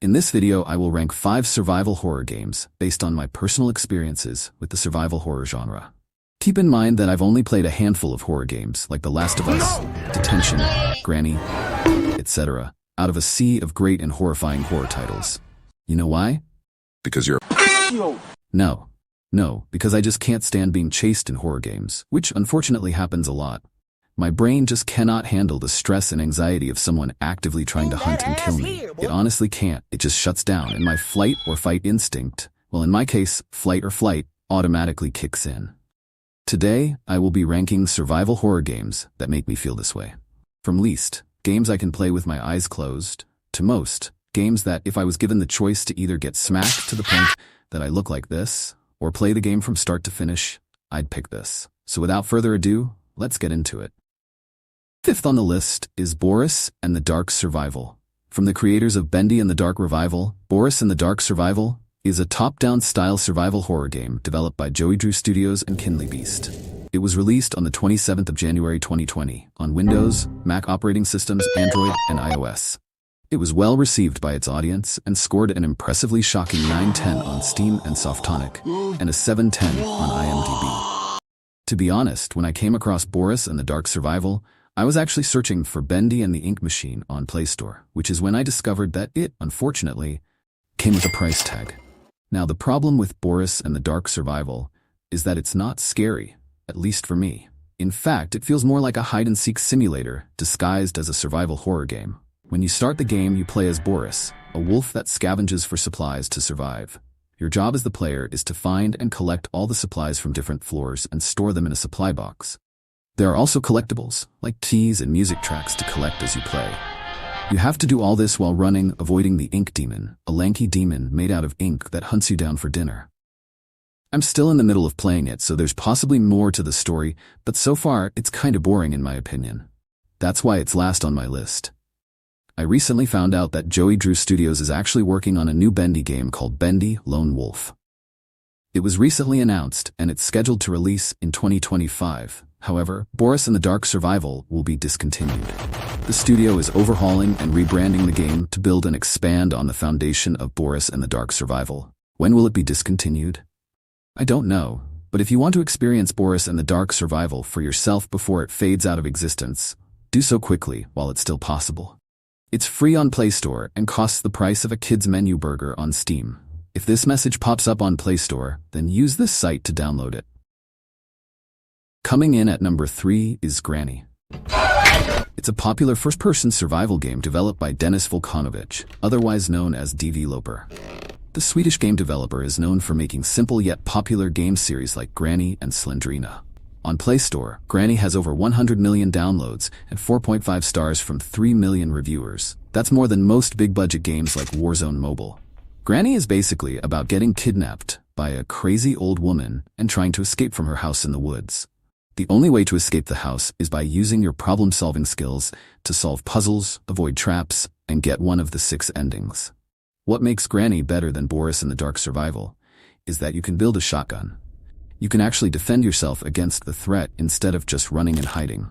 In this video, I will rank 5 survival horror games based on my personal experiences with the survival horror genre. Keep in mind that I've only played a handful of horror games like The Last of Us, Detention, Granny, etc., out of a sea of great and horrifying horror titles. You know why? Because you're... No, because I just can't stand being chased in horror games, which unfortunately happens a lot. My brain just cannot handle the stress and anxiety of someone actively trying to hunt and kill me. It honestly can't. It just shuts down, and my flight or fight instinct, well, in my case, flight or flight, automatically kicks in. Today, I will be ranking survival horror games that make me feel this way. From least, games I can play with my eyes closed, to most, games that if I was given the choice to either get smacked to the point that I look like this, or play the game from start to finish, I'd pick this. So without further ado, let's get into it. Fifth on the list is Boris and the Dark Survival. From the creators of Bendy and the Dark Revival, Boris and the Dark Survival is a top-down style survival horror game developed by Joey Drew Studios and Kindly Beast. It was released on the 27th of January 2020 on Windows, Mac operating systems, Android, and iOS. It was well received by its audience and scored an impressively shocking 9/10 on Steam and Softonic, and a 7/10 on IMDb. To be honest, when I came across Boris and the Dark Survival, I was actually searching for Bendy and the Ink Machine on Play Store, which is when I discovered that it, unfortunately, came with a price tag. Now, the problem with Boris and the Dark Survival is that it's not scary, at least for me. In fact, it feels more like a hide-and-seek simulator disguised as a survival horror game. When you start the game, you play as Boris, a wolf that scavenges for supplies to survive. Your job as the player is to find and collect all the supplies from different floors and store them in a supply box. There are also collectibles, like teas and music tracks to collect as you play. You have to do all this while running, avoiding the Ink Demon, a lanky demon made out of ink that hunts you down for dinner. I'm still in the middle of playing it, so there's possibly more to the story, but so far, it's kinda boring in my opinion. That's why it's last on my list. I recently found out that Joey Drew Studios is actually working on a new Bendy game called Bendy Lone Wolf. It was recently announced, and it's scheduled to release in 2025. However, Boris and the Dark Survival will be discontinued. The studio is overhauling and rebranding the game to build and expand on the foundation of Boris and the Dark Survival. When will it be discontinued? I don't know, but if you want to experience Boris and the Dark Survival for yourself before it fades out of existence, do so quickly while it's still possible. It's free on Play Store and costs the price of a kid's menu burger on Steam. If this message pops up on Play Store, then use this site to download it. Coming in at number 3 is Granny. It's a popular first-person survival game developed by Dennis Volkanovich, otherwise known as Developer. The Swedish game developer is known for making simple yet popular game series like Granny and Slendrina. On Play Store, Granny has over 100 million downloads and 4.5 stars from 3 million reviewers. That's more than most big-budget games like Warzone Mobile. Granny is basically about getting kidnapped by a crazy old woman and trying to escape from her house in the woods. The only way to escape the house is by using your problem-solving skills to solve puzzles, avoid traps, and get one of the 6 endings. What makes Granny better than Boris and the Dark Survival is that you can build a shotgun. You can actually defend yourself against the threat instead of just running and hiding.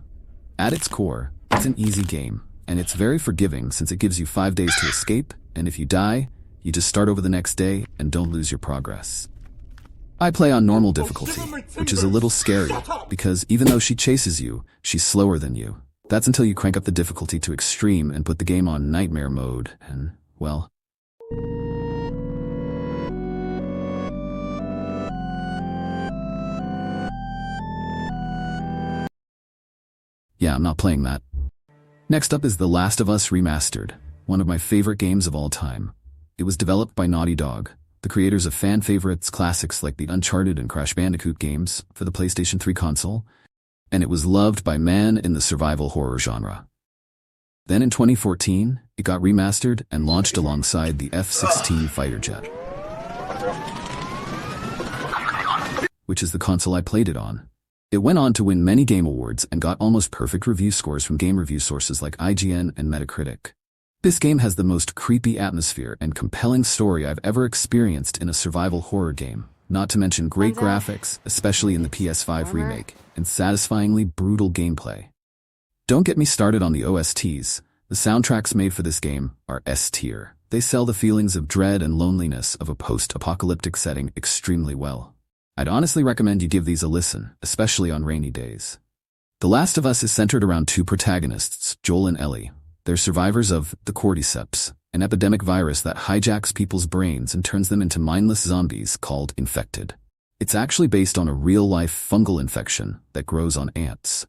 At its core, it's an easy game, and it's very forgiving since it gives you 5 days to escape, and if you die, you just start over the next day and don't lose your progress. I play on normal difficulty, which is a little scary, because even though she chases you, she's slower than you. That's until you crank up the difficulty to extreme and put the game on nightmare mode, and, well... yeah, I'm not playing that. Next up is The Last of Us Remastered, one of my favorite games of all time. It was developed by Naughty Dog, the creators of fan favorites classics like the Uncharted and Crash Bandicoot games for the PlayStation 3 console, and it was loved by men in the survival horror genre. Then in 2014, it got remastered and launched alongside the F-16 fighter jet, which is the console I played it on. It went on to win many game awards and got almost perfect review scores from game review sources like IGN and Metacritic. This game has the most creepy atmosphere and compelling story I've ever experienced in a survival horror game, not to mention great graphics, especially in the PS5 remake, and satisfyingly brutal gameplay. Don't get me started on the OSTs. The soundtracks made for this game are S tier. They sell the feelings of dread and loneliness of a post-apocalyptic setting extremely well. I'd honestly recommend you give these a listen, especially on rainy days. The Last of Us is centered around two protagonists, Joel and Ellie. They're survivors of the cordyceps, an epidemic virus that hijacks people's brains and turns them into mindless zombies called infected. It's actually based on a real-life fungal infection that grows on ants.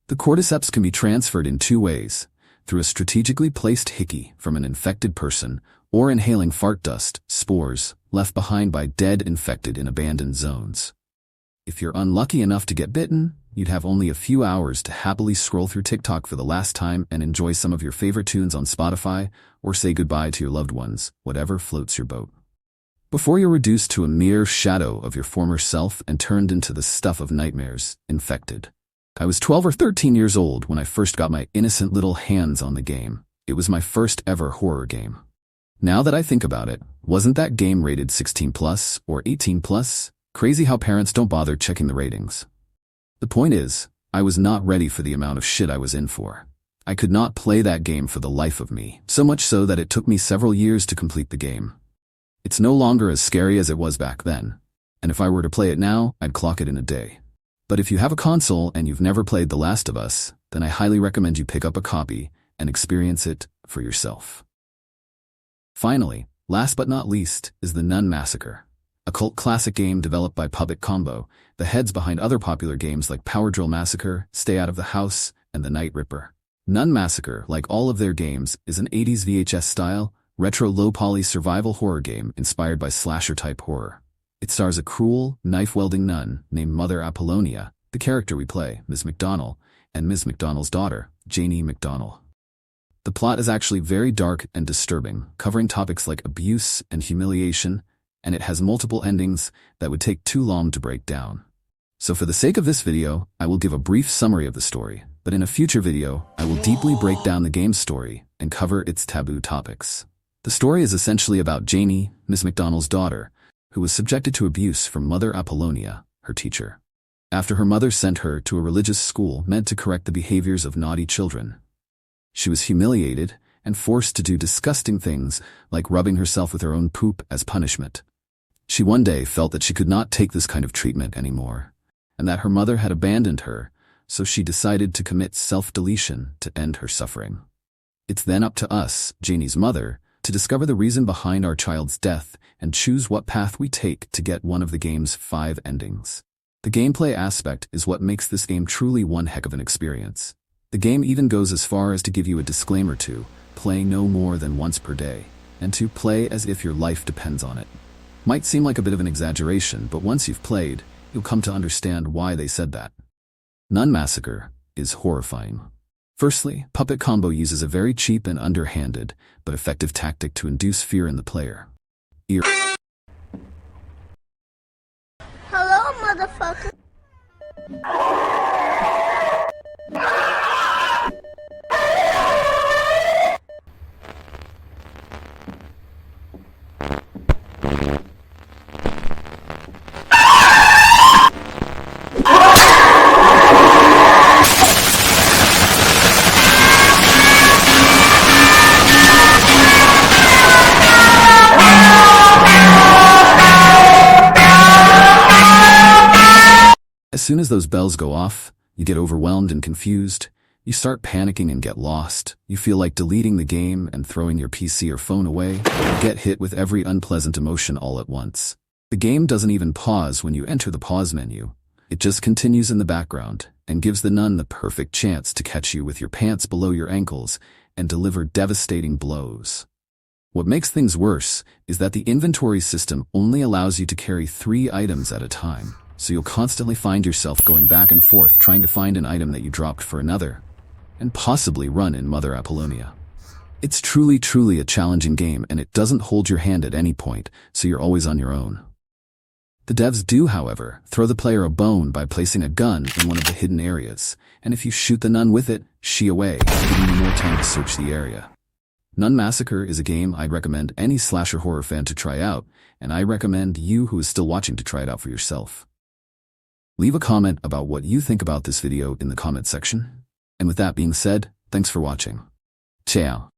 The cordyceps can be transferred in two ways, through a strategically placed hickey from an infected person or inhaling fart dust, spores, left behind by dead infected in abandoned zones. If you're unlucky enough to get bitten, you'd have only a few hours to happily scroll through TikTok for the last time and enjoy some of your favorite tunes on Spotify, or say goodbye to your loved ones, whatever floats your boat. Before you're reduced to a mere shadow of your former self and turned into the stuff of nightmares, infected. I was 12 or 13 years old when I first got my innocent little hands on the game. It was my first ever horror game. Now that I think about it, wasn't that game rated 16 plus or 18 plus? Crazy how parents don't bother checking the ratings. The point is, I was not ready for the amount of shit I was in for. I could not play that game for the life of me, so much so that it took me several years to complete the game. It's no longer as scary as it was back then, and if I were to play it now, I'd clock it in a day. But if you have a console and you've never played The Last of Us, then I highly recommend you pick up a copy and experience it for yourself. Finally, last but not least, is The Nun Massacre, a cult classic game developed by Puppet Combo, the heads behind other popular games like Power Drill Massacre, Stay Out of the House, and The Night Ripper. Nun Massacre, like all of their games, is an 80s VHS-style, retro low-poly survival horror game inspired by slasher-type horror. It stars a cruel, knife-wielding nun named Mother Apollonia, the character we play, Ms. McDonnell, and Ms. McDonnell's daughter, Janie McDonnell. The plot is actually very dark and disturbing, covering topics like abuse and humiliation, and it has multiple endings that would take too long to break down. So for the sake of this video, I will give a brief summary of the story, but in a future video, I will deeply break down the game's story and cover its taboo topics. The story is essentially about Janie, Ms. McDonnell's daughter, who was subjected to abuse from Mother Apollonia, her teacher. After her mother sent her to a religious school meant to correct the behaviors of naughty children. She was humiliated and forced to do disgusting things like rubbing herself with her own poop as punishment. She one day felt that she could not take this kind of treatment anymore, and that her mother had abandoned her, so she decided to commit self-deletion to end her suffering. It's then up to us, Janie's mother, to discover the reason behind our child's death and choose what path we take to get one of the game's 5 endings. The gameplay aspect is what makes this game truly one heck of an experience. The game even goes as far as to give you a disclaimer to play no more than once per day, and to play as if your life depends on it. Might seem like a bit of an exaggeration, but once you've played, you'll come to understand why they said that. Nun Massacre is horrifying. Firstly, Puppet Combo uses a very cheap and underhanded, but effective tactic to induce fear in the player. Hello, motherfucker. As soon as those bells go off, you get overwhelmed and confused. You start panicking and get lost. You feel like deleting the game and throwing your PC or phone away. You get hit with every unpleasant emotion all at once. The game doesn't even pause when you enter the pause menu. It just continues in the background and gives the nun the perfect chance to catch you with your pants below your ankles and deliver devastating blows. What makes things worse is that the inventory system only allows you to carry 3 items at a time. So you'll constantly find yourself going back and forth trying to find an item that you dropped for another, and possibly run in Mother Apollonia. It's truly a challenging game, and it doesn't hold your hand at any point, so you're always on your own. The devs do, however, throw the player a bone by placing a gun in one of the hidden areas, and if you shoot the nun with it, she away, giving you more time to search the area. Nun Massacre is a game I'd recommend any slasher horror fan to try out, and I recommend you who is still watching to try it out for yourself. Leave a comment about what you think about this video in the comment section. And with that being said, thanks for watching. Ciao.